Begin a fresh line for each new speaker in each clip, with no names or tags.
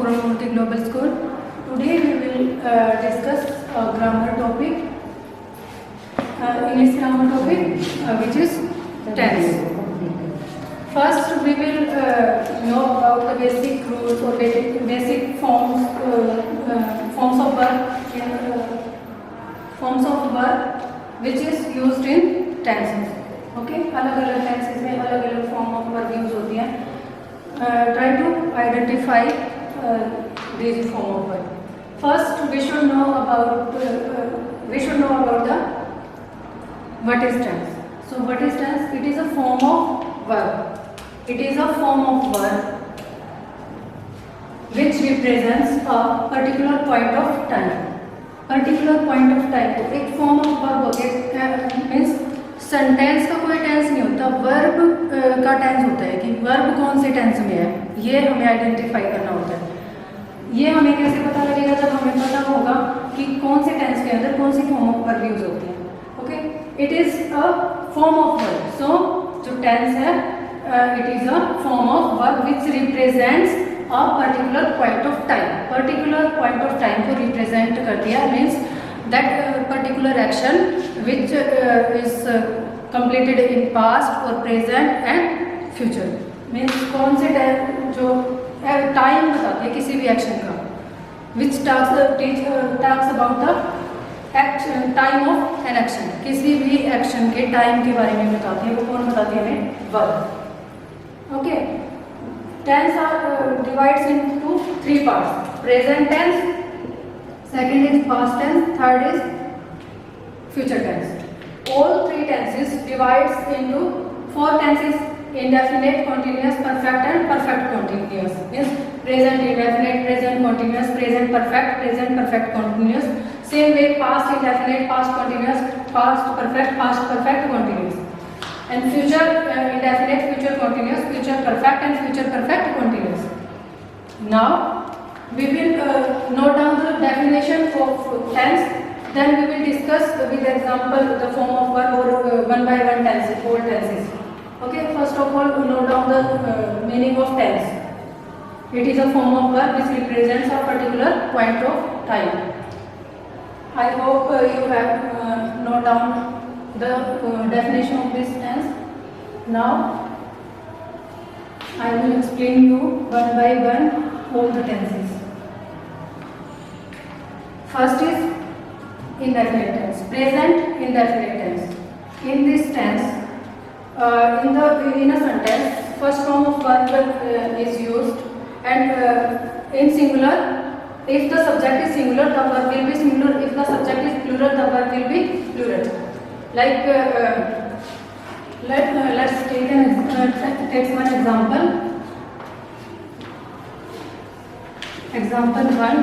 Pramurti Global School. Today we will discuss grammar topic, English grammar topic, which is tense. First, we will know about the basic rules or basic forms of verb which is used in tenses. Okay, अलग-अलग tenses में अलग-अलग form of verb use होती हैं. Try to identify these form of verb. First, we should know about the what is tense. So, what is tense? It is a form of verb. It is a form of verb which represents a particular point of time. Particular point of time को एक form of verb होता है, means sentence का कोई tense नहीं होता, verb का tense होता है कि वर्ब कौन से टेंस में है, ये हमें आइडेंटिफाई करना होता है. ये हमें कैसे पता लगेगा? जब हमें पता होगा कि कौन से टेंस के अंदर कौन सी फॉर्म ऑफ वर्ब यूज होती है. Okay, it is a form of verb. So जो टेंस है, it is a form of verb which represents a particular point of time. Particular point of time को represent करती है, means that particular action which is completed in past or present and future. means कौन से जो time बताते हैं किसी भी एक्शन का, which talks about the time of an action. किसी भी एक्शन के टाइम के बारे में बताती है. वो कौन बताती है? हमें verb. Okay, tense are divides into 3 parts. Present tense, second is past tense, third is future tense. All 3 tenses divides into 4 tenses: indefinite, continuous, perfect and perfect continuous. Means present indefinite, present continuous, present perfect, present perfect continuous. Same way past indefinite, past continuous, past perfect continuous. And future indefinite, future continuous, future perfect and future perfect continuous. Now we will note down the definition of tense. Then we will discuss with example the form of verb or one by one tenses, whole tenses. Okay, first of all, note down the meaning of tense. It is a form of verb which represents a particular point of time. I hope you have note down the definition of this tense. Now I will explain you one by one all the tenses. First is indefinite tense, present indefinite tense. In this tense, in a sentence, first form of verb is used, and in singular, if the subject is singular, the verb will be singular. If the subject is plural, the verb will be plural. Like let's take one example. Example 1.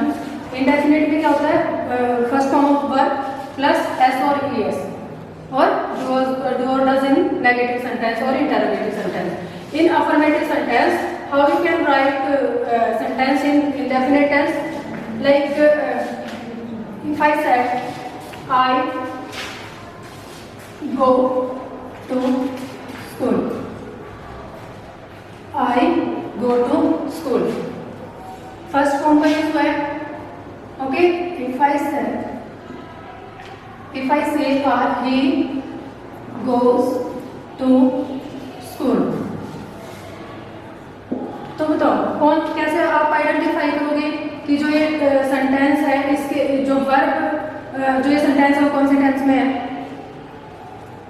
Indefinite में क्या होता है? First form of verb plus S और E S, और do और does in negative sentence और interrogative sentence. In affirmative sentence, how you can write sentence in indefinite tense? Like if I said I go to school, I go to school, first form का use हुआ है. Okay, if I say he goes to school, तो बताओ कौन, कैसे आप identify करोगे कि जो ये सेंटेंस है, इसके जो वर्ब जो ये सेंटेंस है वो कौन से टेंस में है?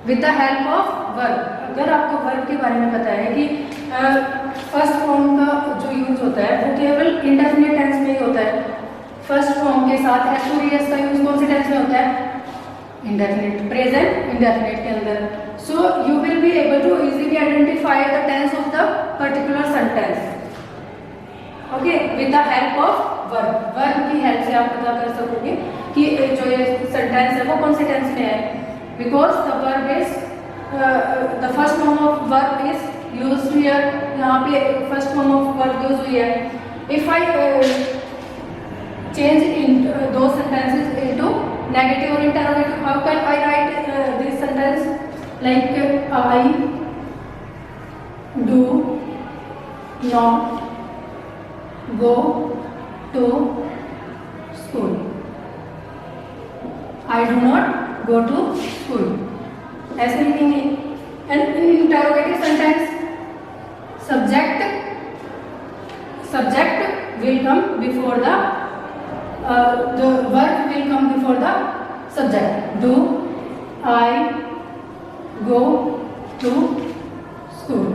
With the help of verb. अगर आपको वर्ब के बारे में पता है कि फर्स्ट फॉर्म का जो यूज होता है वो केवल इंडेफिनिट टेंस में ही होता है. फर्स्ट फॉर्म के साथ एस और ईएस का यूज कौन से टेंस में होता है? इंडेफिनिट, प्रेजेंट इंडेफिनिट के अंदर. So you will be able to easily identify the tense of the particular sentence. Okay, with the help of verb. Verb की हेल्प से आप पता कर सकोगे कि जो ये सेंटेंस है वो कौन से टेंस में है. Because the verb is the first form of verb is used here. यहाँ पे first form of verb use हुई है. If I change in those sentences into negative or interrogative, how can I write this sentence? Like I do not go to school. I do not go to school. ऐसे लिखेंगे. And in interrogative sentence, subject will come before the verb will come before the subject. Do I go to school?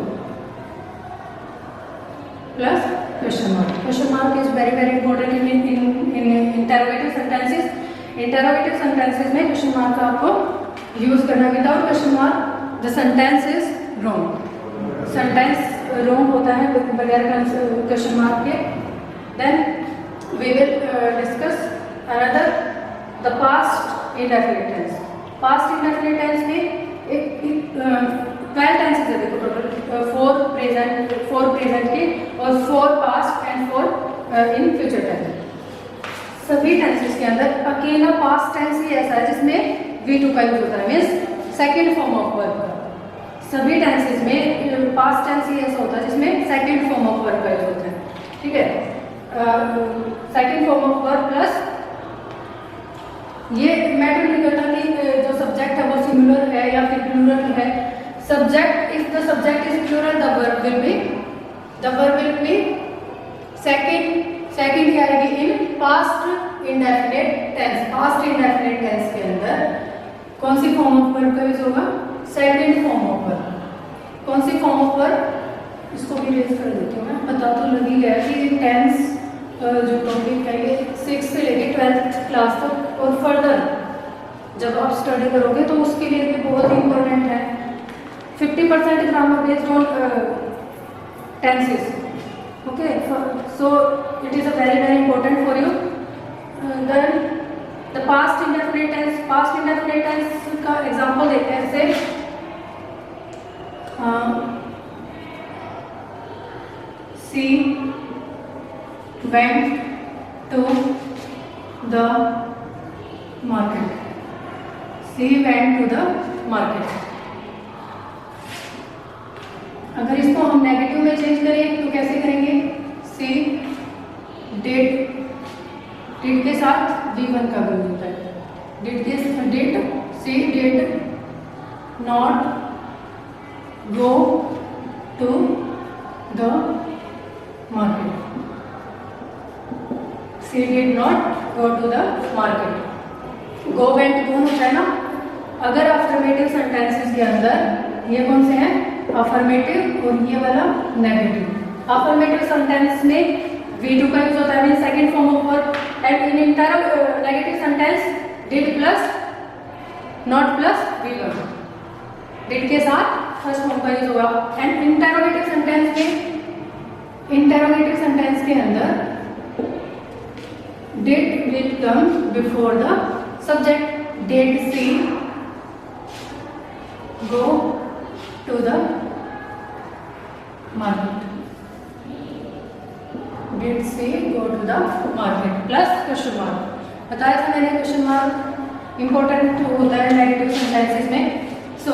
Plus question mark. Question mark is very very important in interrogative sentences. Interrogative sentences में question mark का आपको use करना. Without question mark the sentence is wrong. Sentence wrong होता है बगैर question mark के. Then we will discuss another the past indefinite tense. Past indefinite tense में 12 tenses है देखो टोटल. 4 present के और 4 past and 4 in future tense. सभी टेंसेस के अंदर अकेला पास्ट टेंस ही ऐसा है जिसमें V2 का यूज होता है, means second form of verb का. सभी टेंसेस में पास्ट टेंस ही ऐसा होता है जिसमें सेकेंड फॉर्म ऑफ वर्ब का यूज होता है. ठीक है, second form of verb plus ये मैटर नहीं करता कि जो सब्जेक्ट है वो सिंगुलर है या फिर प्लूरल है. Subject if the subject is plural the verb will be second ही आएगी in past indefinite tense. Past indefinite tense के अंदर कौन सी फॉर्म ऑफ वर्ब का यूज होगा? Second form of verb. कौन सी फॉर्म ऑफ वर्ब? इसको भी रेज कर देती हूँ मैं. पता तो लग ही गया कि टेंस जो टॉपिक है ये 6th से लेकर 12th क्लास तक और फर्दर जब आप स्टडी करोगे तो उसके लिए भी बहुत इंपॉर्टेंट है. 50% grammar based on tenses. Okay, so it is a very very important for you. Then the past indefinite tense का एग्जांपल देखते हैं. जैसे she went to the market. She went to the market. अगर इसको हम negative में change करें तो कैसे करेंगे? सी डिड के साथ V1 का भी होता है. She did not go to the market. She did not go to the market. Go went कौन होता है ना. अगर अफर्मेटिव सेंटेंसेस के अंदर ये कौन से हैं? अफर्मेटिव और ये वाला नेगेटिव. अफर्मेटिव सेंटेंस में V2 का यूज होता है mean second form of verb. And in negative sentence did plus not plus V1. Did के साथ फर्स्ट फॉर्म का यूज होगा. एंड इंटरोगेटिव सेंटेंस के अंदर did will come before the subject. Did she go to the market. Did she go to the market? Plus question mark. बताया था मैंने question mark important होता है नेगेटिव सेंटेंसेस में. सो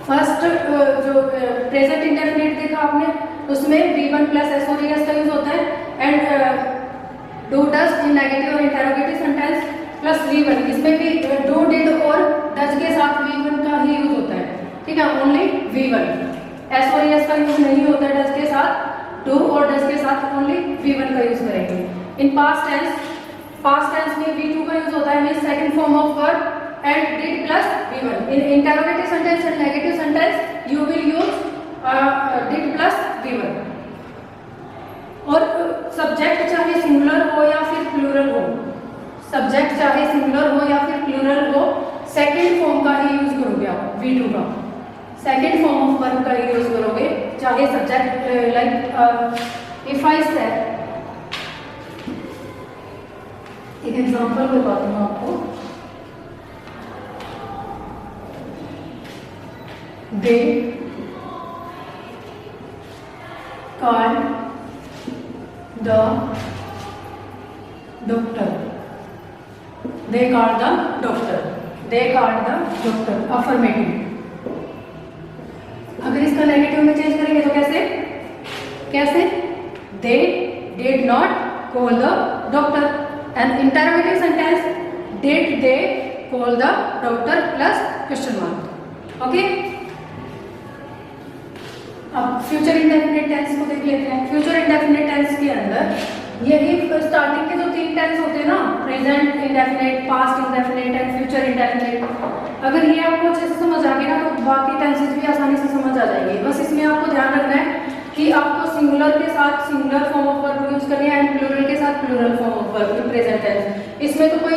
फर्स्ट जो present indefinite देखा आपने उसमें V1 प्लस एस और एस का यूज होता है. And do does in negative और इंटरोगेटिव सेंटेंस प्लस V1. इसमें भी डू डिड और डज के साथ V1 का ही यूज होता है. ठीक है, ओनली V1. एस और एस का यूज नहीं होता है डज के साथ. डू और डज के साथ ओनली V1 का यूज करेंगे. इन पास्ट टेंस में V2 का यूज होता है means second form of verb and did plus V1. In interrogative sentence and negative sentence you will use did plus V1. और सब्जेक्ट चाहे सिंगुलर हो या फिर प्लूरल हो, सब्जेक्ट चाहे सिंगुलर हो या फिर प्लूरल हो, सेकंड फॉर्म का ही यूज करोगे आप. V2 का सेकेंड फॉर्म ऑफ वर्ब का यूज करोगे चाहे सब्जेक्ट लाइक इफ आई से. एक एग्जांपल बताता हूँ आपको. दे called the doctor. They called the doctor. Affirmative. अगर इसका नेगेटिव में चेंज करेंगे तो कैसे? They did not call the doctor. And interrogative sentence, did they call the doctor plus question mark. Okay. अब फ्यूचर इंडेफिनिट टेंस को देख लेते हैं. फ्यूचर इंडेफिनिट टेंस के अंदर यही स्टार्टिंग के जो 3 टेंस होते हैं ना, present indefinite, past indefinite and future indefinite, अगर ये आपको अच्छे से समझ आ गया ना तो बाकी टेंसेस भी आसानी से समझ आ जाएंगे. बस इसमें आपको ध्यान रखना है कि आपको सिंगुलर के साथ singular form of verb use करनी है एंड प्लूरल के साथ plural form of verb in present tense. इसमें तो कोई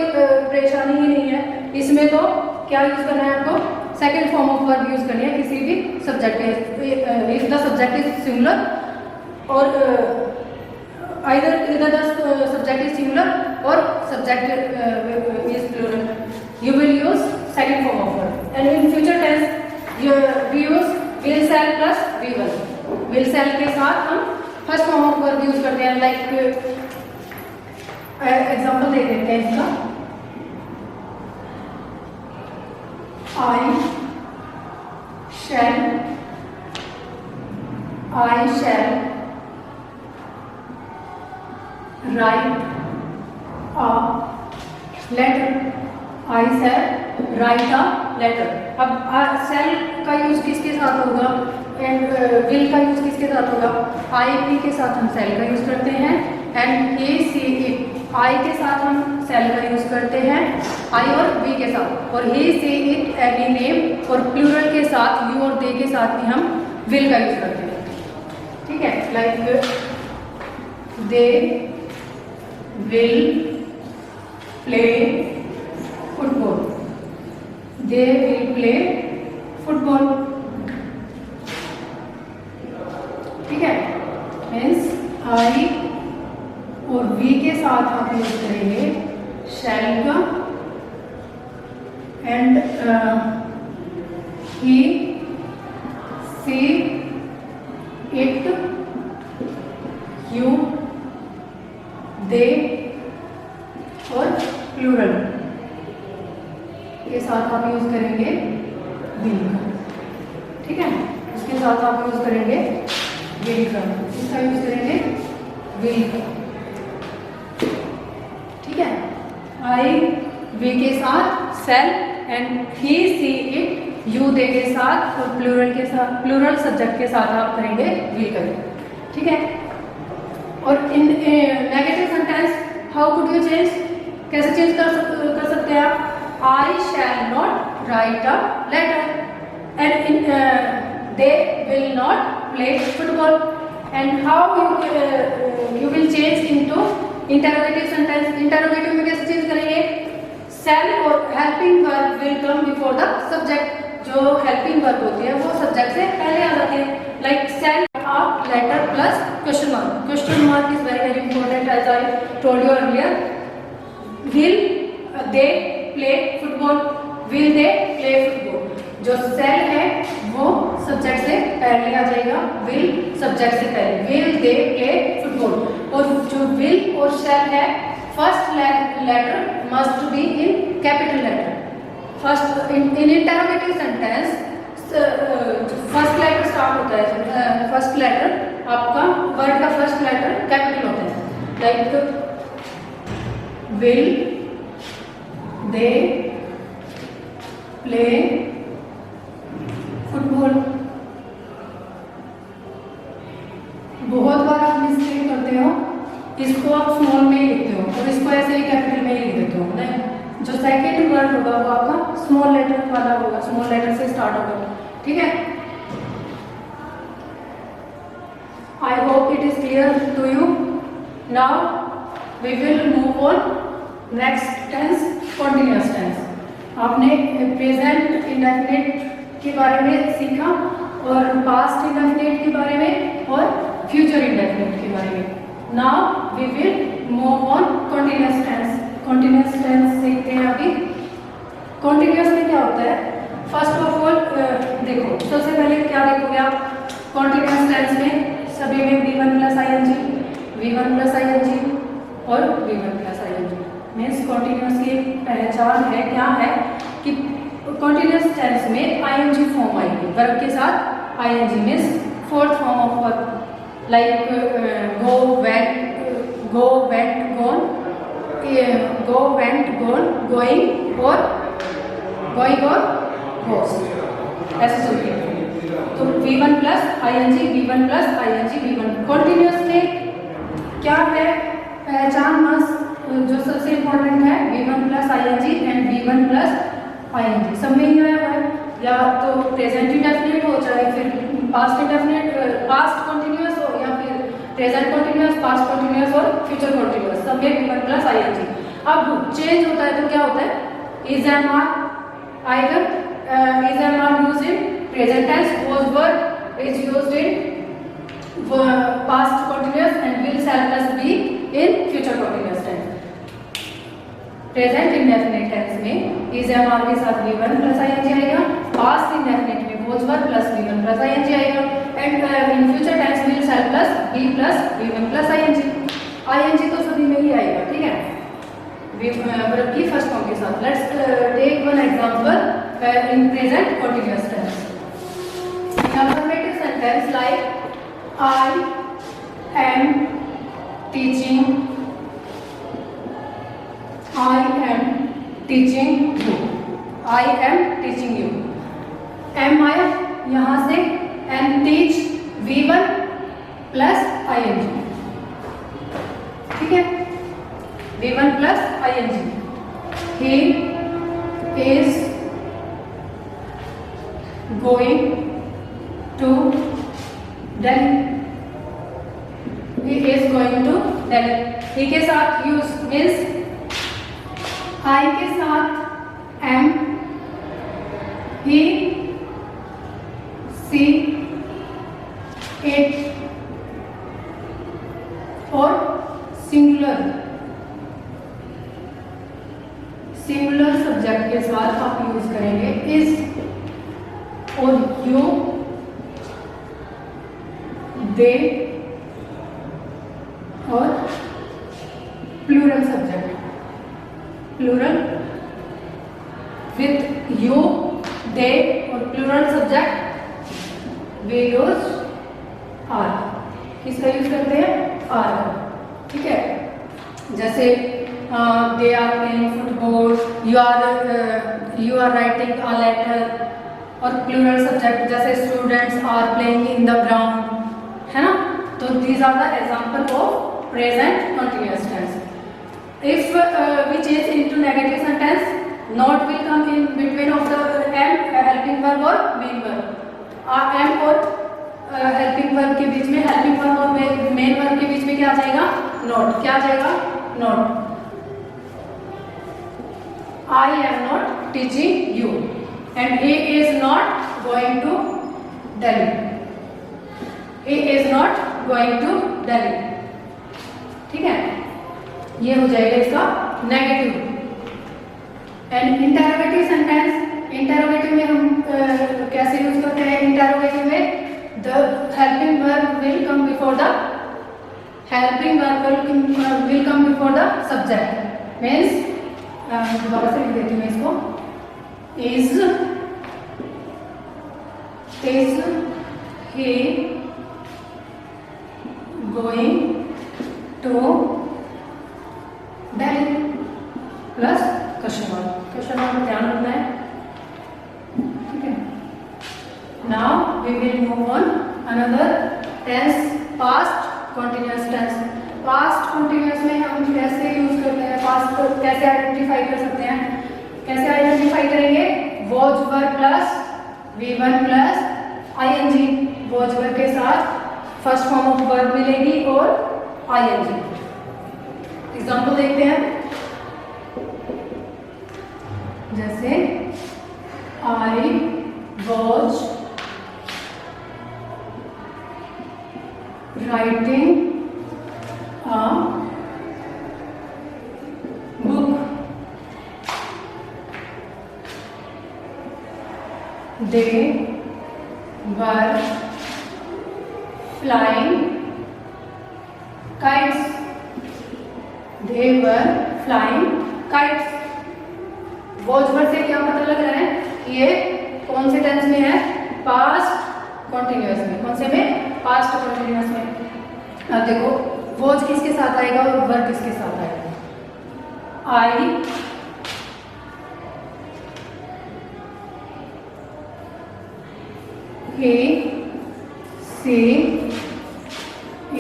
परेशानी ही नहीं है. इसमें तो क्या यूज करना है आपको, second form of verb use करनी है किसी भी सब्जेक्ट के. If the subject is singular और either the subject is singular or subject is plural, you will use second form of verb. And in future tense we use will, shall plus will. will shall के साथ हम first form of verb use करते हैं. Like example दे देते हैं इसका. I shall write a letter. I shall write a letter. अब shall का यूज किसके साथ होगा एंड will का यूज किसके साथ होगा. I P के साथ हम shall का यूज करते हैं and he she it. I के साथ हम shall का यूज करते हैं I और we के साथ, और he she it any name और प्लूरल के साथ you और they के साथ भी हम will का यूज करते हैं. ठीक है. Like they will play football. They will play football. ठीक है. मीन्स I और we के साथ आप यूज करेंगे shall का and he she it you they और प्लूरल के साथ आप यूज करेंगे will का. ठीक है. इसके साथ आप यूज करेंगे will का. इसका यूज करेंगे will का. ठीक है. I we के साथ shall and he she it you they के साथ और प्लूरल के साथ प्लूरल सब्जेक्ट के साथ आप करेंगे will का. ठीक है. और in negative sentence how could you change, कैसे चेंज कर सकते हैं आप. I shall not write a letter and they will not play football. And how you will change into interrogative sentence. interrogative में कैसे चेंज करेंगे, shall और helping verb will come before the subject. जो helping verb होती है वो subject से पहले आ जाते हैं. Like shall a letter plus question mark. question mark is very very important as I told you earlier. will they play football. will they play football. जो shall है वो सब्जेक्ट से पहले आ जाएगा, will सब्जेक्ट से पहले. will they play football. और जो will और shall है first letter must be in capital letter. First in interrogative sentence first letter start होता है. फर्स्ट लेटर आपका वर्ड का फर्स्ट लेटर कैपिटल होता है. Like will they play football. बहुत बार आप मिस्टेक करते हो, इसको आप स्मॉल में ही लिखते हो और इसको ऐसे ही कैपिटल में ही लिख देते हो. नहीं, जो सेकेंड वर्ड होगा वो आपका स्मॉल लेटर वाला होगा, स्मॉल लेटर से स्टार्ट होगा. ठीक है. I hope it is clear to you. Now we will move on next tense, continuous tense. आपने प्रेजेंट इंडेफिनिट के बारे में सीखा और पास्ट इंडेफिनिट के बारे में और फ्यूचर इंडेफिनिट के बारे में. Now we will move on continuous tense. Continuous tense सीखते हैं अभी. कॉन्टिन्यूअस में क्या होता है, फर्स्ट ऑफ ऑल देखो, सबसे पहले क्या देखोगे आप कॉन्टिन्यूअस टेंस में, सभी में V1 plus ING, V1 plus ING और V1 plus ING. Means continuous की पहचान है क्या है कि कॉन्टिन्यूअस टेंस में ING फॉर्म आएगी वर्ब के साथ. ING means fourth form of verb. Like go went go, went, gone, going और गोस, ऐसे चलती है। तो V1 plus ING, V1 plus ING, V1। Continuous में क्या है पहचान मस्त जो सबसे इम्पोर्टेंट है, V1 plus ING and V1 plus ING। सब में ही आया हुआ है, या तो प्रेजेंट इंडेफिनिट हो, चाहे फिर पास्ट इंडेफिनिट, पास्ट कॉन्टिन्यूस हो, या फिर प्रेजेंट कॉन्टिन्यूस, पास्ट कॉन्टिन्यूस और फ्यूचर कॉन्टिन्यूस, सब में V1 प्लस ING। अब चेंज होता है तो क्या होता है, इज एंड आर आएगा, is and are used in present tense, was were is used in past continuous and will shall plus be in future continuous tense. Present indefinite tense में is and are के साथ V1 plus ING आएगा, past indefinite में was were plus V1 plus ING आएगा, and in future tense will shall plus be plus V1 plus ING। ING तो सभी में ही आएगा, ठीक है, वर्ब की फर्स्ट फॉर्म के साथ। Let's take one example in present continuous tense. Affirmative sentence like I am teaching you, I am teaching you. Am आया यहाँ से, and teach V1 plus ING, ठीक है, V1 plus ING। He is going to Delhi, he is going to Delhi। he के साथ use means I के साथ am, he, she, it और सिंगुलर सब्जेक्ट के साथ आप यूज करेंगे इज और यू, दे और plural subject, plural with you, they और plural subject we use are. किसका यूज करते हैं, आर, ठीक है। जैसे they are playing football, you are writing a letter, और प्लूरल सब्जेक्ट जैसे students are playing in the ground, है ना। तो these are the example of present continuous tense. If we change into negative sentence, not will come in between of them, helping verb और main verb. M और helping verb के बीच में, helping verb और main verb के बीच में क्या आ जाएगा, not. क्या आ जाएगा, not. I am not teaching you and he is not going to Delhi, he is not going to Delhi, ठीक है। ये हो जाएगा इसका negative. And interrogative sentence, interrogative में हम कैसे यूज करते हैं, इंटरोगेटिव में the helping verb will come before the, helping verb will come before the subject. Means दोबारा से लिख देती हूँ मैं इसको, is he going to Delhi plus question mark. Question mark में ध्यान रखना है, ठीक है। Now we will move on another tense, past continuous tense. Past continuous में हम कैसे यूज करते हैं, पास्ट को कैसे आइडेंटिफाई कर सकते हैं, कैसे आइडेंटिफाई करेंगे, was were plus V1 plus ING, was were के साथ फर्स्ट फॉर्म ऑफ वर्ब मिलेगी और ING। एग्जांपल देखते हैं, जैसे I was writing a book, they were flying kites, they were flying kites। Was word से क्या पता लग रहा है, ये कौन से टेंस में है, पास्ट कॉन्टिन्यूअस में। कौन से में, पास्ट कॉन्टिन्यूअस में। अब देखो वॉज किसके साथ आएगा और वर्ब किसके साथ आएगा, आई he she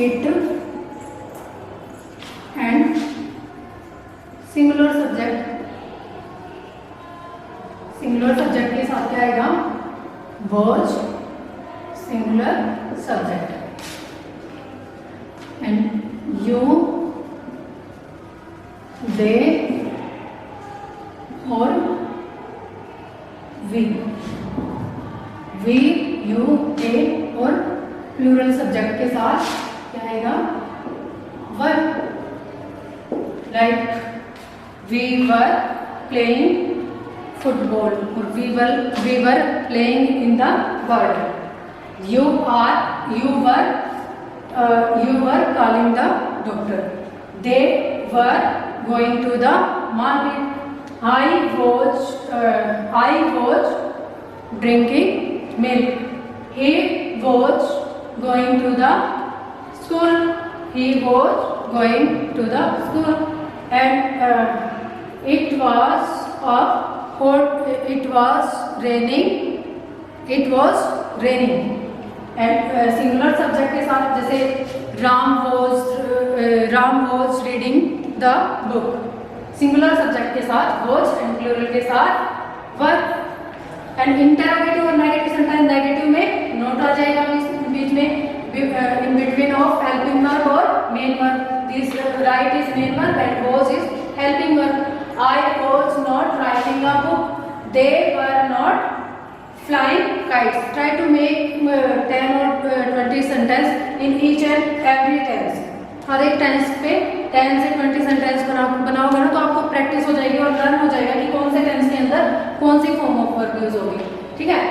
it and singular subject के साथ क्या आएगा was singular subject and you they और we you they और प्लूरल सब्जेक्ट के साथ क्या आएगा were like we were playing football or we were playing in the garden. You were calling the doctor. They were going to the market. I was drinking milk. He was going to the school. He was going to the school. And it was raining. And singular subject के साथ जैसे Ram was reading the book. Singular subject के साथ was and plural के साथ वर. And interrogative और negative sentence negative में note आ जाएगा बीच में in between of helping verb or main verb. This right is main verb and was is helping verb. I was not writing a book. They were not flying kites. Try to make 10 or 20 sentence in each and every tense. हर एक tense पे 10 से 20 sentence बनाओगे ना तो आपको practice हो जाएगी और लर्न हो जाएगा कि कौन से टेंस के अंदर कौन सी फॉर्म ऑफ वर्ब यूज होगी. ठीक है.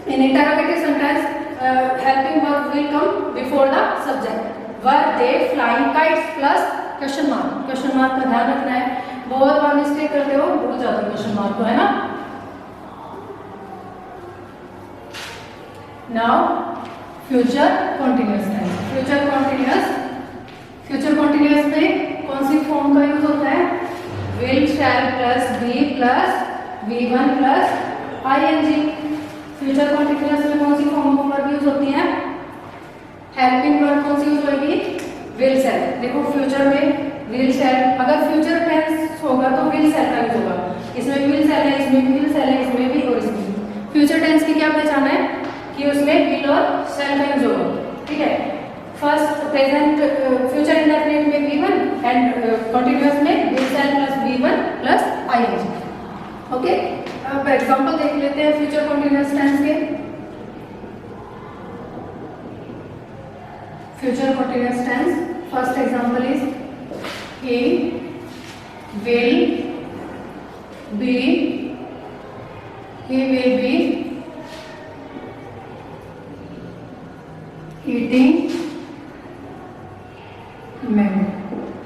In interrogative sentence helping verb will come before the subject. Were they flying kites plus question mark. Question mark का ध्यान रखना है. बहुत बार मिस्टेक करते हो भूल जाते हो क्वेश्चन मार्क को, है ना. Now future continuous tense. Future continuous में कौन सी फॉर्म का यूज होता है? will, shall plus be plus v1 plus ing. Future continuous में कौन सी फॉर्म ऑफ वर्ब यूज होती है? हेल्पिंग वर्ब कौन सी यूज होगी? Will shall. देखो फ्यूचर में विल सेल, अगर फ्यूचर टेंस होगा तो विल सेल का यूज होगा. इसमें विल सेल है, इसमें विल सेल है, इसमें भी और इसमें. फ्यूचर टेंस की क्या पहचान है कि उसमें विल और सेल का यूज होगा. ठीक है. फर्स्ट प्रेजेंट फ्यूचर इंडेफिनिट में v1 एंड कॉन्टिन्यूअस में will shall plus v1 plus ing. Okay. अब एग्जांपल देख लेते हैं फ्यूचर कॉन्टिन्यूअस टेंस के. Future continuous tense first example is he will be eating mango.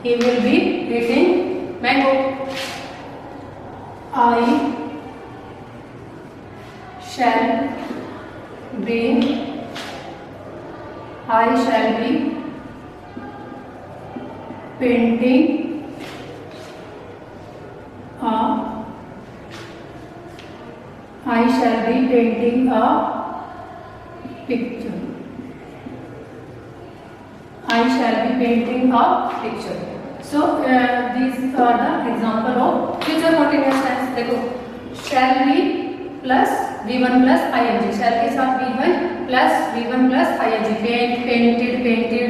He will be eating mango. I shall be painting a picture. I shall be painting a picture. So these are the example of future continuous tense. देखो shall be plus v1 plus ing. shall के साथ v1 plus ing. painted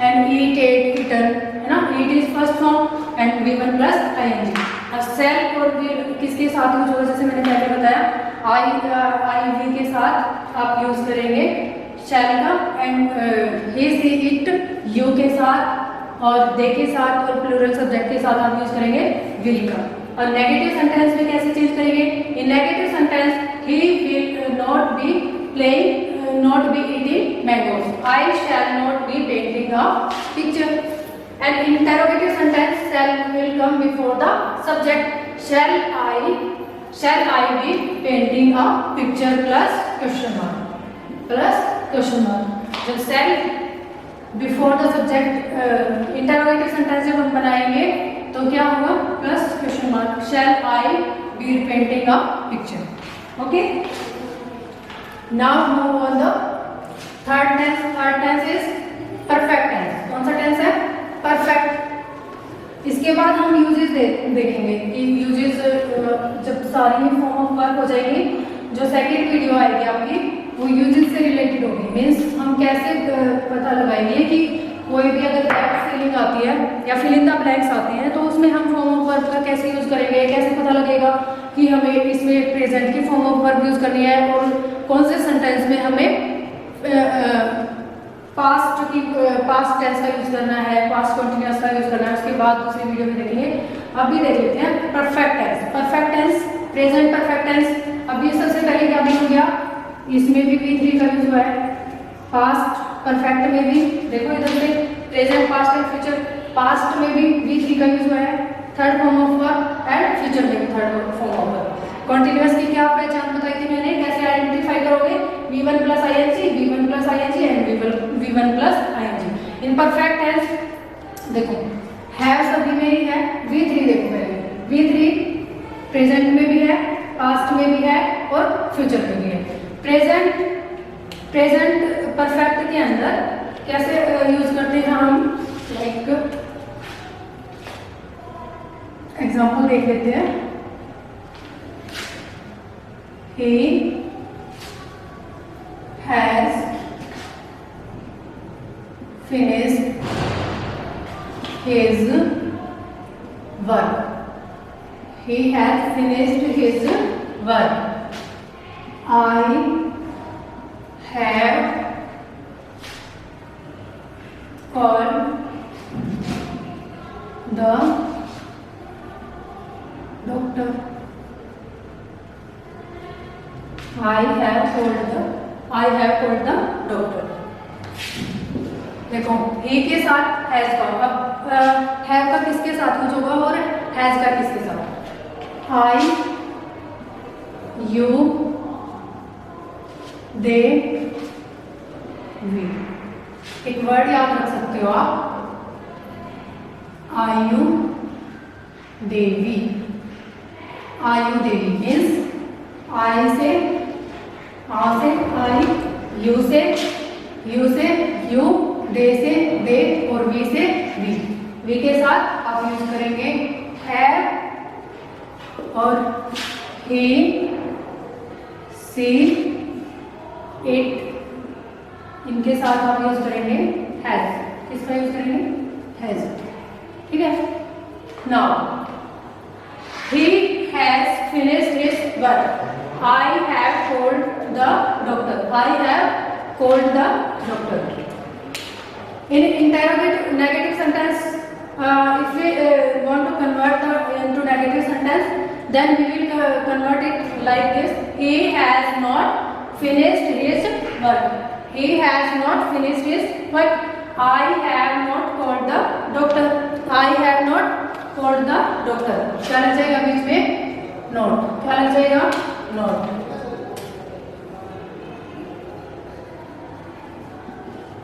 and eat ate eaten, है ना. eat is first form and v1 plus ing. अब shall और will किसके साथ use होगा? जैसे मैंने पहले बताया I के साथ आप यूज करेंगे shall का and he she it you के साथ और they के साथ और प्लूरल सब्जेक्ट के साथ आप यूज करेंगे will का. और नेगेटिव सेंटेंस में कैसे चेंज करेंगे? In negative sentence he will not be eating mangoes. I shall not be painting a picture. And in interrogative sentence shall will come before the subject. Shall I be painting a picture plus question mark. जब shall before the subject interrogative sentence जब हम बनाएंगे तो क्या होगा plus question mark, shall I be painting a picture. Okay, now move on the third tense. Third tense is perfect tense. कौन सा tense है? परफेक्ट। इसके बाद हम यूजेस देखेंगे कि यूजेस जब सारी फॉर्म ऑफ वर्क हो जाएगी, जो सेकंड वीडियो आएगी आपकी वो यूजेस से रिलेटेड होगी। मीन्स हम कैसे पता लगाएंगे कि कोई भी अगर गैप फिलिंग आती है या फिल इन द ब्लैंक्स आते हैं तो उसमें हम फॉर्म ऑफ वर्क का कैसे यूज करेंगे, कैसे पता लगेगा कि हमें इसमें प्रेजेंट की फॉर्म ऑफ वर्क यूज करनी है और कौन से सेंटेंस में हमें पास्ट टेंस का यूज करना है, पास्ट कंटिन्यूअस का यूज करना है। उसके बाद दूसरी वीडियो में देखेंगे। अभी देख लेते हैं perfect tense. Perfect tense, present perfect tense. अभी सबसे पहले क्या भी हो गया, इसमें भी V3 का यूज हुआ है। पास्ट परफेक्ट में भी देखो इधर से present, past and future. Past में भी V3 का यूज हुआ है, third form of work, and future में भी third form of work. Continuous की क्या पहचान बताई थी मैंने, कैसे आइडेंटिफाई करोगे? V1 plus ING, V1 plus ING and V1 plus ING। In perfect tense देखो हैव सभी में ही है। V3 देखो पहले, V3 प्रेजेंट में भी है, पास्ट में भी है और फ्यूचर में भी है। प्रेजेंट परफेक्ट के अंदर कैसे यूज करते हैं हम, लाइक एग्जांपल देख लेते हैं। He has finished his work. He has finished his work. I have called the doctor. I have called the doctor. देखो he के साथ has का, अब have का किसके साथ यूज होगा और has का किसके साथ? I, you, they, we। एक वर्ड याद रख सकते हो आप, आयु देवी। आयु देवी मीन्स आई से आई, यू से यू, दे से दे और वी से वी के साथ आप यूज करेंगे हैव और ही, सी, इट। इनके साथ आप यूज करेंगे हैज। किसका यूज करेंगे? हैज। ठीक है। Now he has finished his work. I have called the doctor. I have called the doctor. In interrogative negative sentence, if we want to convert into negative sentence, then we will convert it like this: He has not finished his work. He has not finished his work. I have not called the doctor. I have not called the doctor. क्या लग जाएगा बीच में? Not. क्या लग जाएगा? Note.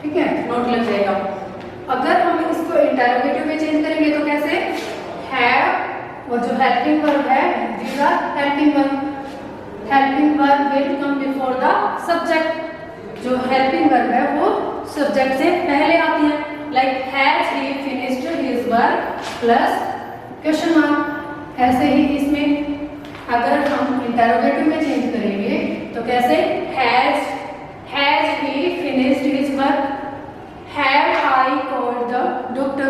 ठीक है, note लग जाएगा। अगर हम इसको इंटरोगेटिव में चेंज करेंगे तो कैसे? हैव और जो हेल्पिंग वर्ब है, these are helping verb. Helping verb will come before the subject. जो हेल्पिंग वर्ब है वो सब्जेक्ट से पहले आती है। Like has he finished his work plus question mark. ऐसे ही इसमें अगर हम इंटरोगेटिव में चेंज करेंगे तो कैसे? Has he finished his work, have I called the doctor.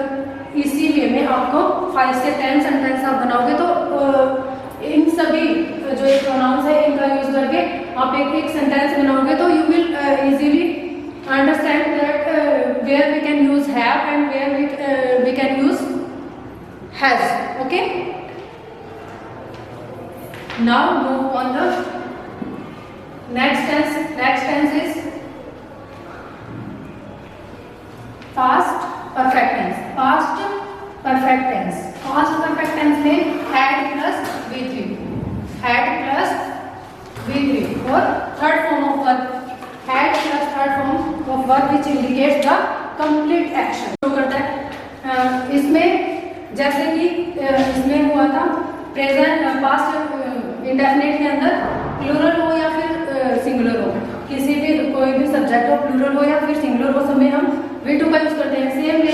इसी वे में आपको 5 से 10 सेंटेंस आप बनाओगे तो इन सभी जो एक प्रोनाउंस है इनका यूज करके आप एक सेंटेंस बनाओगे तो you will easily understand that where we can use have and where we can use has. Okay, now move on the next tense. Next tense is past perfect tense. Past perfect tense. Past perfect tense में had plus V3, had plus V3 और third form of verb, had plus third form of verb which indicates the complete action। Show करता है। इसमें जैसे कि इसमें हुआ था प्रेजेंट पास्ट इंडेफिनिट के अंदर प्लूरल हो या फिर सिंगुलर हो, किसी भी कोई भी सब्जेक्ट हो, प्लूरल हो या फिर सिंगुलर हो, सब में हम V2 का यूज करते हैं। सेम वे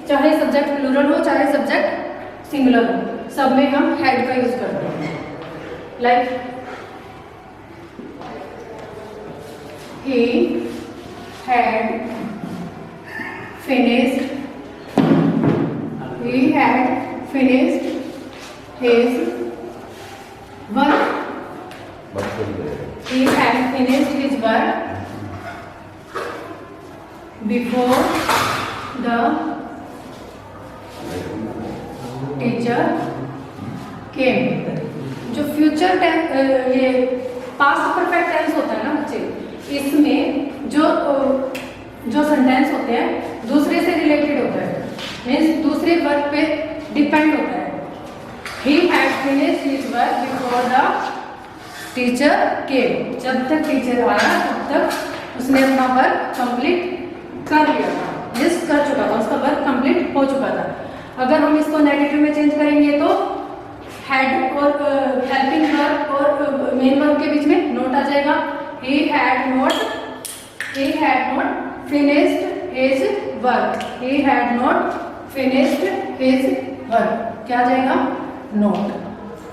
चाहे सब्जेक्ट प्लूरल हो चाहे सब्जेक्ट सिंगुलर हो, सब में हम हैड का यूज करते हैं। Like he had finished his work. He had finished his work before the teacher came. जो फ्यूचर टेंस ये पास्ट परफेक्ट टेंस होता है ना बच्चे, इसमें जो सेंटेंस होते हैं दूसरे से रिलेटेड होता है, मीन्स दूसरे वर्क पे डिपेंड होता है। He had finished his work before the teacher came. जब तक टीचर आया तब तक उसने अपना वर्क कंप्लीट कर लिया था, मीन्स कर चुका था, उसका वर्क कंप्लीट हो चुका था। अगर हम इसको नेगेटिव में चेंज करेंगे तो हैड और हेल्पिंग वर्ब और मेन वर्ब के बीच में नोट आ जाएगा। He had not finished his work. He had not finished his work. क्या आ जाएगा? Not.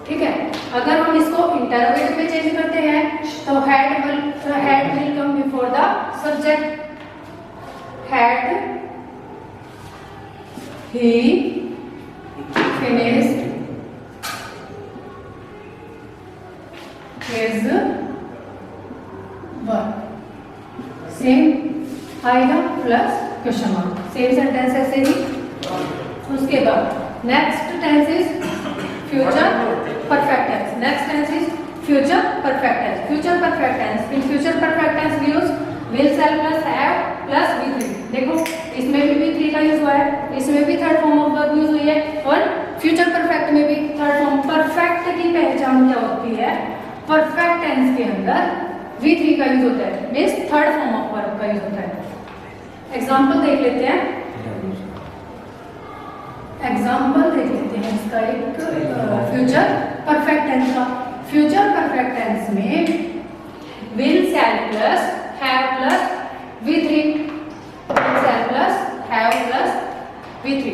ठीक है। अगर हम इसको इंटरोगेटिव में चेंज करते हैं तो had will come before the subject. Had he finished his work, same आएगा plus question mark, same sentence ऐसे ही। उसके बाद next tense is future perfect tense. Next tense is future perfect tense. Future perfect tense, in future perfect tense we use will, shall plus have plus V3। देखो इसमें भी V3 का use हुआ है, इसमें भी third form of verb use हुई है, और फ्यूचर परफेक्ट में भी थर्ड फॉर्म। परफेक्ट की पहचान क्या होती है? परफेक्ट टेंस के अंदर V3 का यूज होता है, means third form of verb का यूज होता है। एग्जाम्पल देख लेते हैं, इसका एक फ्यूचर परफेक्ट टेंस का। फ्यूचर परफेक्ट टेंस में will, shall plus have plus V3, will, shall plus have plus V3।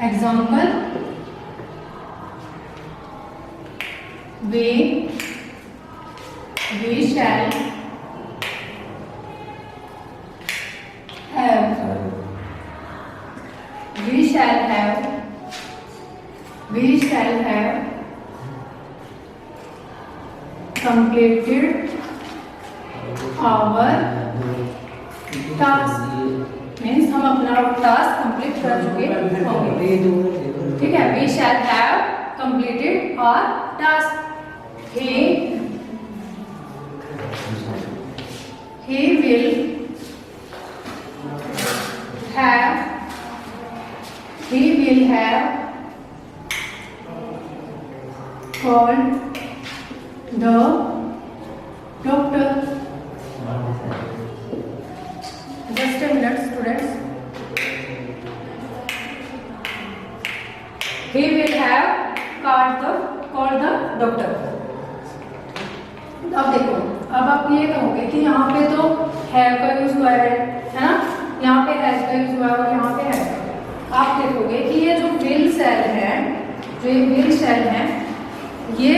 Example we shall have completed our task, means हम अपना टास्क कंप्लीट कर चुके होंगे। ठीक है, we shall have completed our task. He will have called the doctor. Just a minute, students. He will have called the doctor. अब देखो, अब आप ये कहोगे कि यहाँ पे तो हैव का यूज हुआ है ना, यहाँ पे हैज का यूज हुआ है और यहाँ पे है। आप देखोगे कि ये जो विल शैल है, ये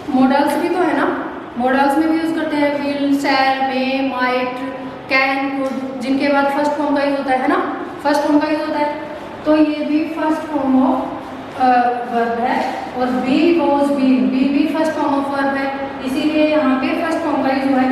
मॉडल्स भी तो है ना, मॉडल्स में भी यूज करते हैं। Will, shall, may, might, can, could, जिनके बाद फर्स्ट फॉर्म का यूज होता है ना, फर्स्ट फॉर्म का यूज होता है। तो ये भी फर्स्ट फॉर्म ऑफ वर्ब है, और बी वॉज बीन, बी भी फर्स्ट फॉर्म ऑफ वर्ब है, इसीलिए यहाँ पे फर्स्ट फॉर्म का यूज हुआ है,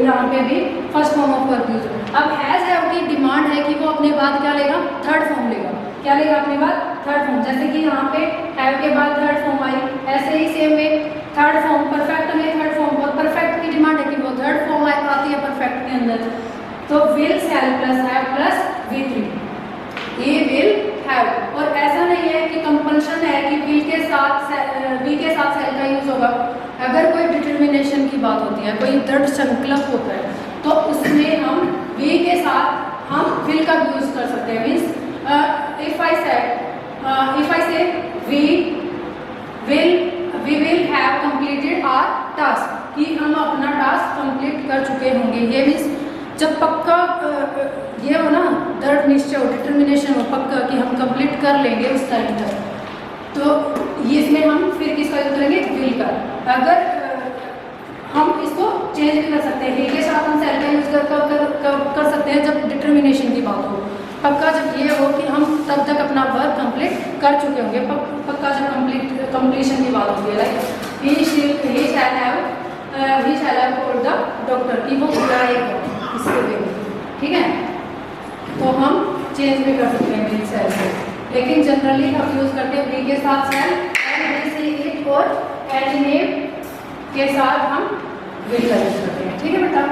यहाँ पे भी first form of verb use हुआ। अब हैज हैव की डिमांड है कि वो अपने बाद क्या लेगा? थर्ड फॉर्म लेगा। क्या लेगा अपने बाद? Third form. जैसे कि यहाँ पे हैव के बाद थर्ड फॉर्म आई, ऐसे ही सेम में थर्ड फॉर्म परफेक्ट में थर्ड फॉर्म, और परफेक्ट की डिमांड है कि वो थर्ड फॉर्म आती है परफेक्ट के अंदर। तो will, shall plus have plus V3, ये विल हैव। और ऐसा नहीं है कि कंपल्शन है कि विल के साथ शैल का यूज होगा। अगर कोई डिटर्मिनेशन की बात होती है, कोई दृढ़ संकल्प होता है, तो उसमें हम वी के साथ हम विल का यूज कर सकते हैं। मीन्स टास्क, कि हम अपना टास्क कंप्लीट कर चुके होंगे। ये मीन्स जब पक्का ये हो ना, दृढ़ निश्चय हो, डिटर्मिनेशन हो पक्का कि हम कंप्लीट कर लेंगे उस टाइम तक, तो ये इसमें हम फिर किसका यूज करेंगे, विल का। अगर हम इसको चेंज भी कर सकते हैं, के साथ हम सेल का यूज कर सकते हैं जब डिटर्मिनेशन की बात हो। पक्का जब ये हो कि हम तब तक अपना वर्क कंप्लीट कर चुके होंगे, पक्का जब कंप्लीशन की बात होती है, like he shall have told the doctor कि वो बुलाएगा इसके वे में, ठीक है। तो हम चेंज भी कर सकते हैं विल सेल से, लेकिन जनरली हम यूज करते हैं वी के साथ सेल, एंड जैसे इट और एडजेक्टिव के साथ हम विल का यूज करते हैं, ठीक है बेटा।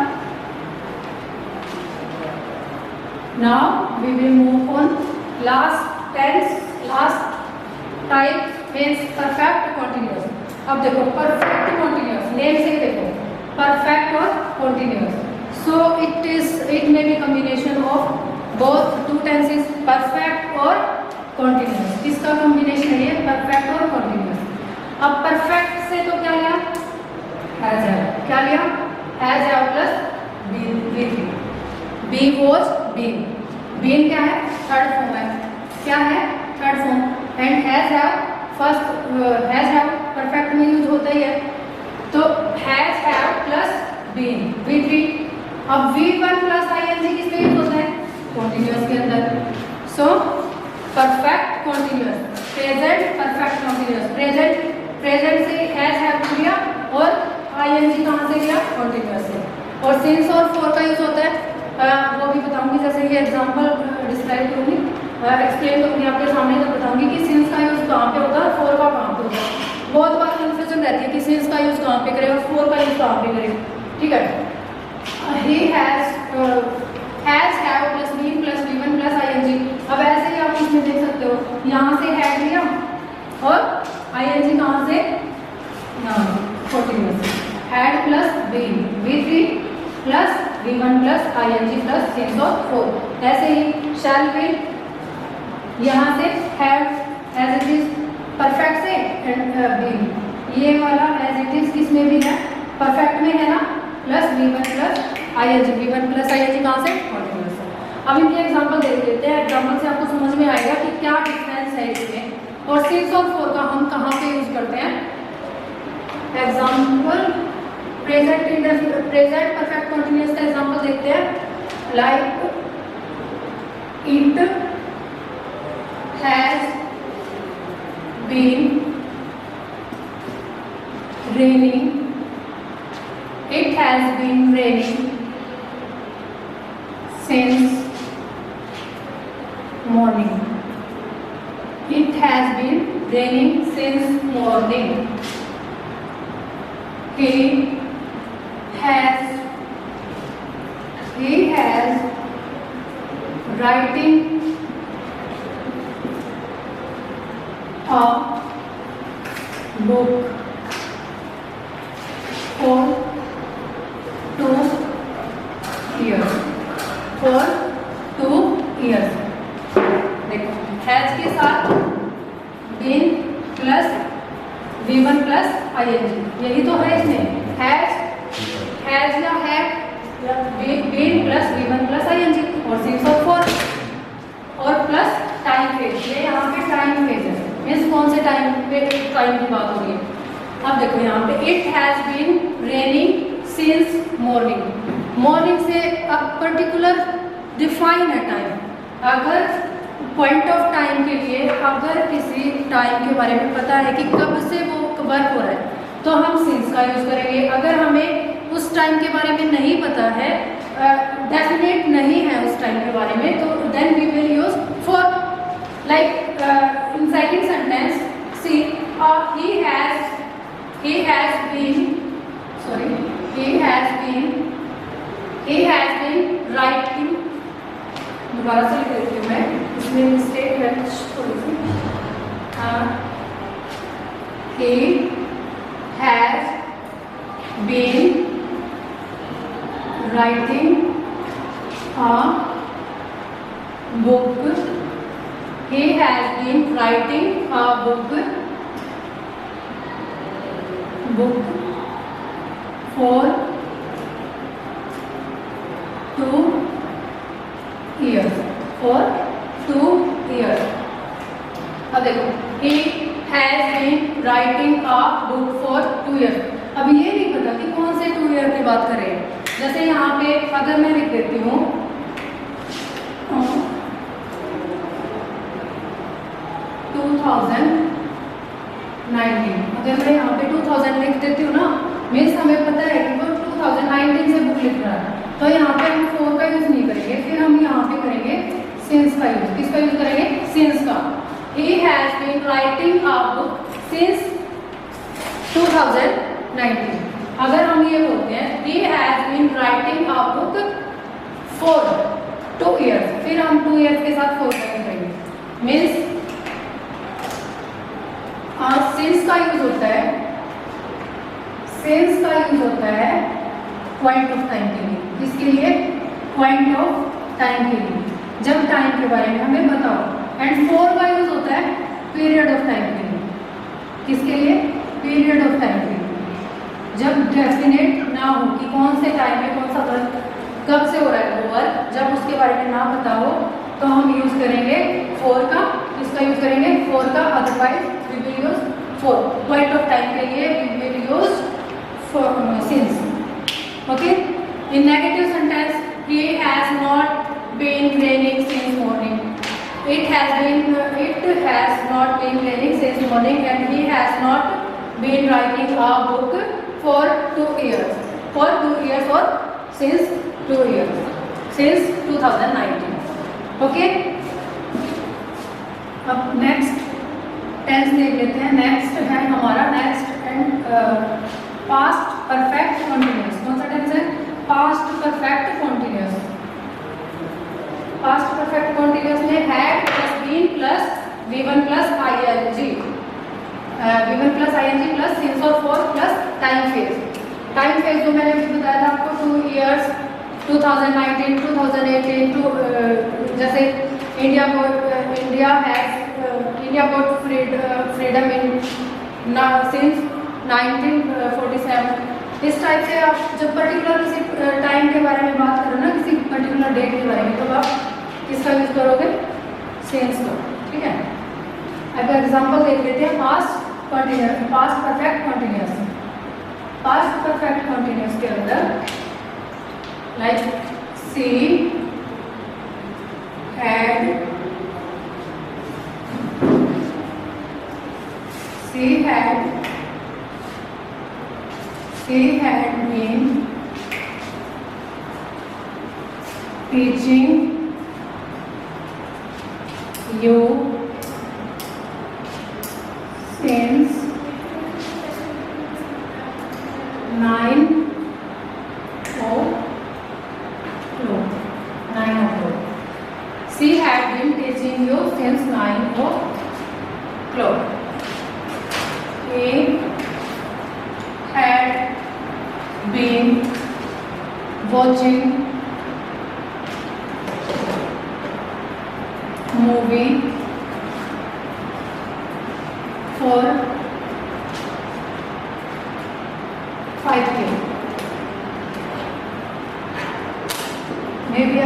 Now we will move on last tense, last type means perfect continuous. अब देखो परफेक्ट कॉन्टिन्यूअस, नेम से देखो परफेक्ट और continuous, so it may be combination of both two tenses, perfect और कॉन्टिन्यूअस। किसका कॉम्बिनेशन है ये, परफेक्ट और कॉन्टिन्यूअस। अब परफेक्ट से तो क्या लिया, हैज हैव, क्या लिया, has have plus been, be was been, been क्या है, थर्ड फॉर्म है, क्या है, third form, and has have first, has have perfect में यूज होता ही है, तो has have plus been, V3। अब V1 प्लस ING किस में यूज होता है, कॉन्टिन्यूअस के अंदर। So perfect continuous, present perfect continuous, present से हैज हैव लिया और ING कहाँ से लिया, कॉन्टिन्यूअस से। और सिंस और फॉर का यूज होता है, वो भी बताऊंगी, जैसे ये एग्जांपल डिस्क्राइब करूंगी, एक्सप्लेन करूंगी आपके सामने, तो बताऊंगी कि सिंस का यूज कहाँ पे होता है, फॉर का कहाँ पे होता है। बहुत बार कंफ्यूजन रहती है कि सिंस का यूज कहाँ पे करें और फॉर का यूज कहाँ पे करें, ठीक है। He has have plus been plus V1 plus ING। अब ऐसे ही आप इसमें देख सकते हो, यहाँ से हैड लिया और ING कहाँ से, यहाँ continuous, had plus been, V3 plus V1 plus ING plus since और फॉर। ऐसे ही शैल विल, यहाँ से have as it is perfect से, एंड बीन, ये वाला एज इट इज किस में भी है, परफेक्ट में है ना, plus V1 plus ING, V1 plus ING कहाँ से, कॉन्टिन्यूअस से। अब इनके एग्जांपल देख लेते हैं, एग्जांपल से आपको समझ में आएगा कि क्या डिफरेंस है इसमें और सिंस और फॉर का हम कहाँ पे यूज करते हैं। एग्जांपल प्रेजेंट परफेक्ट कॉन्टिन्यूअस का एग्जांपल देखते हैं, like it has been raining, it has been raining since morning, it has been raining since morning, he has writing a book for 2 years, for 2 years। देखो has के साथ been plus V1 plus ING, यही तो है इसमें, has या have या been plus V1 plus ING और सिंस और फॉर, और प्लस टाइम फेज, ये यहाँ पे टाइम फेज है, मीन्स कौन से टाइम पे टाइम की बात हो रही है। अब देखो यहाँ पे it has been raining since morning, morning से अब पर्टिकुलर डिफाइन है टाइम। अगर पॉइंट ऑफ टाइम के लिए अगर किसी टाइम के बारे में पता है कि कब से वो वर्क हो रहा है तो हम सिंस का यूज करेंगे। अगर हमें उस टाइम के बारे में नहीं पता है, डेफिनेट नहीं है उस टाइम के बारे में, तो then we will use for. Like in second sentence see he has been writing, दोबारा से लिख देती हूँ मैं, इसमें मिस्टेक है थोड़ी सी। he has been writing a book, he has been writing a book for 2 years, for 2 years। अब देखो, he has been writing a book for 2 years। अब ये नहीं पता कि कौन से 2 ईयर की बात करें। जैसे यहाँ पे अगर मैं लिख देती हूँ 2019, अगर मैं यहाँ पे 2000 लिख देती हूँ ना, मीन्स हमें पता है कि वो 2019 से बुक लिख रहा है, तो यहाँ पे हम for का यूज नहीं करेंगे, फिर हम यहाँ पे करेंगे since का यूज। किसका यूज करेंगे? since का। He has been writing a book since 2019। अगर हम ये बोलते हैं he has been writing a book for 2 years, फिर हम 2 years के साथ for करेंगे। मीन्स since का यूज होता है, since का यूज होता है पॉइंट ऑफ टाइम के लिए। इसके लिए पॉइंट ऑफ टाइम के लिए, जब टाइम के बारे में हमें बताओ। एंड for का यूज होता है पीरियड ऑफ टाइम के लिए। किसके लिए? पीरियड ऑफ टाइम के लिए। जब डेफिनेट ना हो कि कौन से टाइम में कौन सा वर्क कब से हो रहा है वो वर्क, जब उसके बारे में ना पता हो, तो हम यूज करेंगे for का। इसका यूज करेंगे for का, otherwise we will use for। Point of time के लिए we will use since। Okay. In negative sentence, he has not been raining since morning, it has not been raining since morning, and he has not been writing a book for 2 years, for 2 years, or since 2 years, since 2019। Okay. अब next tense देख लेते हैं। Next है हमारा past perfect continuous. कौन सा tense है? Past perfect continuous. Past perfect continuous में had plus been plus V1 plus ING, V1 plus ING plus since और for plus time phase. Time phase जो मैंने अभी बताया था आपको, 2 years, 2019, 2018, जैसे इंडिया गॉट फ्रीडम इन सिंस 1947। इस टाइप से आप जब पर्टिकुलर किसी टाइम के बारे में बात करो ना, किसी पर्टिकुलर डेट के बारे में, तो आप किसका यूज करोगे? सिंस का। ठीक है। अब एग्जांपल देख लेते हैं past perfect continuous. Past perfect continuous के अंदर like she had been teaching you since 9 o'clock. She had been teaching you since 9 o'clock. He had been watching movie for 5 years। May be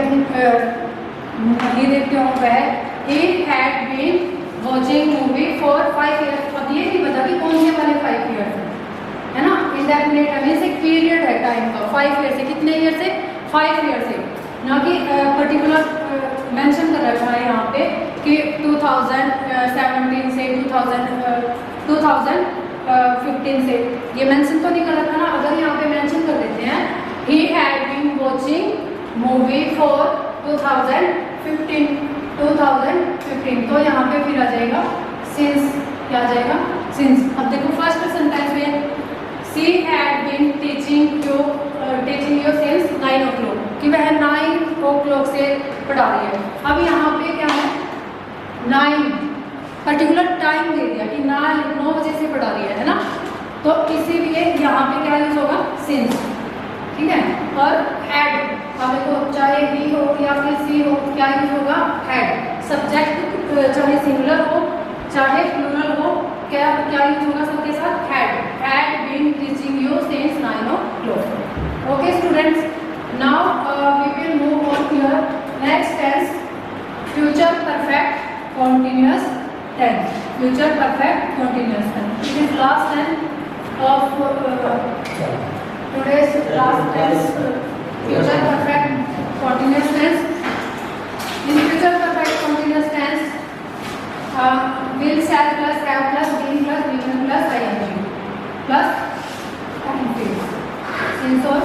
ये देखते हो वह he had been watching movie for 5 years। अब ये नहीं पता कि कौन से वाले 5 years है ना। इंडेफिनिट मीन्स एक पीरियड है टाइम का। 5 years से, कितने ईयर से? 5 years से, ना कि पर्टिकुलर मेंशन कर रखा है यहाँ पे कि 2017 से 2015 से, ये मेंशन तो नहीं कर रखा ना। अगर यहाँ पे मेंशन कर देते हैं he had been watching movie for 2015, तो यहाँ पे फिर आ जाएगा since। क्या आ जाएगा? since। अब देखो फर्स्ट सेंटेंस में she had been teaching you since 9 o'clock, कि वह 9 o'clock से पढ़ा रही है। अब यहाँ पे क्या है? 9 पर्टिकुलर टाइम दे दिया कि 9 बजे से पढ़ा रही है ना, तो इसीलिए यहाँ पे क्या यूज होगा? since। ठीक है। और had, अब देखो चाहे he हो या फिर she हो, क्या यूज होगा? had। सब्जेक्ट चाहे सिंगुलर हो चाहे प्लूरल हो, क्या यूज होगा सबके साथ? had been teaching you since 9 o'clock। cloth. Okay students, now we will move on here. Next tense, future perfect continuous tense. Future perfect continuous tense. It is last tense of today's last tense. Future perfect continuous tense. In future perfect continuous tense, will, shall plus, have plus, being plus, given plus, ing plus infinitive. Since or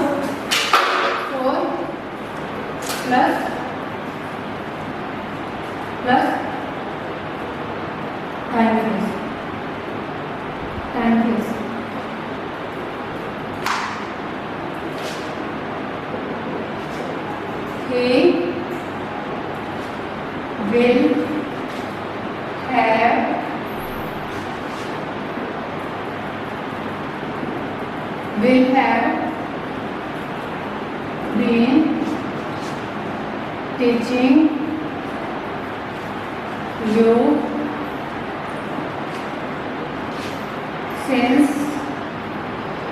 for plus time phase. Time phase. He will have been teaching you since your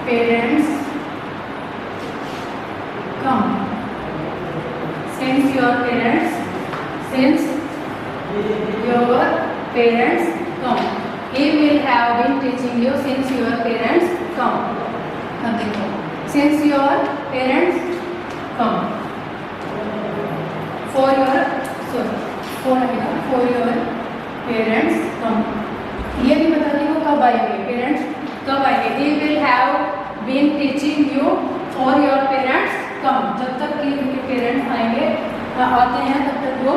parents come. Since your parents come. He will have been teaching you since your parents come. अब देखो, since your parents come. For your parents come. ये नहीं बता रही वो कब आएंगे, parents कब आएंगे. He will have been teaching you for your parents come. जब तक कि उनके पेरेंट्स आएंगे आते हैं तब तक वो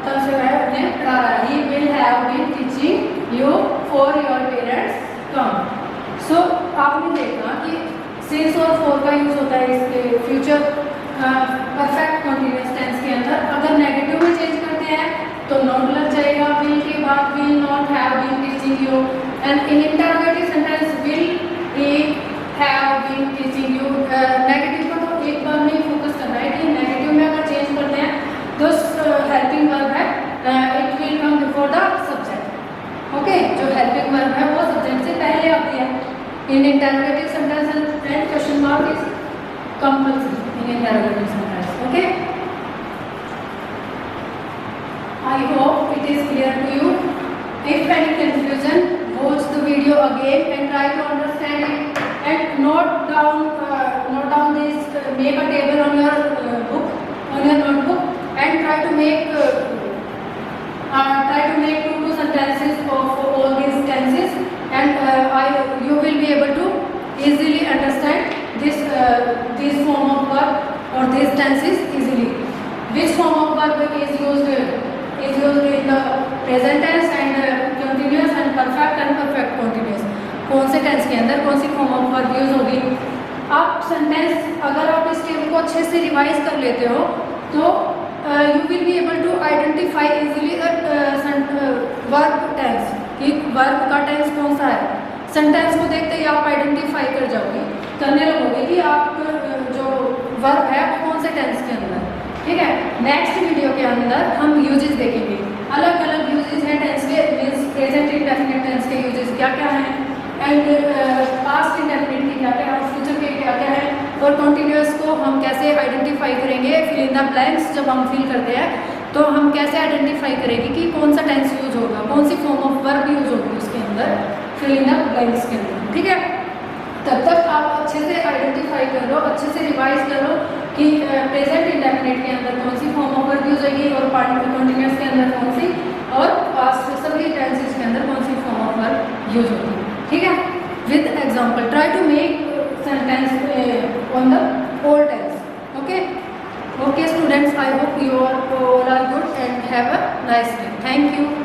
तब से वह उन्हें पढ़ा रहा है. He will have been teaching you for your parents come. So आपने देखा कि since और for का यूज होता है इसके फ्यूचर परफेक्ट कंटीन्यूअस टेंस के अंदर. अगर नेगेटिव में चेंज करते हैं तो नॉट लग जाएगा will के बाद. will not have been teaching you. and in interrogative sentence will he have been teaching you. Negative का तो एक बार में ही फोकस करना है कि नेगेटिव में अगर चेंज करते हैं तो हेल्पिंग वर्ब है it will come before the subject. Okay, जो हेल्पिंग वर्ब है वो सब्जेक्ट से पहले आती है. In interrogative sentence and question mark is compulsory in interrogative sentence. Okay, I hope it is clear to you. If any confusion, watch the video again and try to understand it and note down this. Make a table on your notebook and try to make 2 sentences of all these tenses, and you will be able to easily understand this form of verb or these tenses easily. Which form of verb is used in the present tense and continuous and perfect continuous. कौन से tense के अंदर कौन सी form of verb use होगी. आप sentence अगर आप इस टेबल को अच्छे से रिवाइज कर लेते हो तो you will be able to identify easily verb tense कि वर्ब का टेंस कौन सा है. सेंटेंस को देखते ही आप आइडेंटिफाई करने लगोगे कि आप जो वर्ब है वो कौन से टेंस के अंदर. ठीक है, नेक्स्ट वीडियो के अंदर हम यूजेस देखेंगे. अलग अलग यूजेस हैं टेंस के. मीन्स प्रेजेंट इंडेफिनिट टेंस के यूजेस क्या क्या हैं एंड पास्ट इंडेफिनिट के क्या क्या है, फ्यूचर के क्या क्या है, और कॉन्टिन्यूअस को हम कैसे आइडेंटिफाई करेंगे. फिल इन द ब्लैंक्स जब हम फिल करते हैं तो हम कैसे आइडेंटिफाई करेंगे कि कौन सा टेंस यूज होगा, कौन सी फॉर्म ऑफ वर्ब यूज होगी उसके अंदर फिल इन द ब्लैंक्स के अंदर. ठीक है, तब तक आप अच्छे से आइडेंटिफाई कर लो, अच्छे से रिवाइज कर लो कि प्रेजेंट इंडेफिनिट के अंदर कौन सी फॉर्म ऑफ वर्ब यूज होगी और कॉन्टिन्यूअस के अंदर कौन सी, और पास्ट सभी टेंसेस के अंदर कौन सी फॉर्म ऑफ वर्ब यूज होगी. ठीक है, with example try to make sentence on the old tense. Okay students, I hope you all are good and have a nice day. Thank you.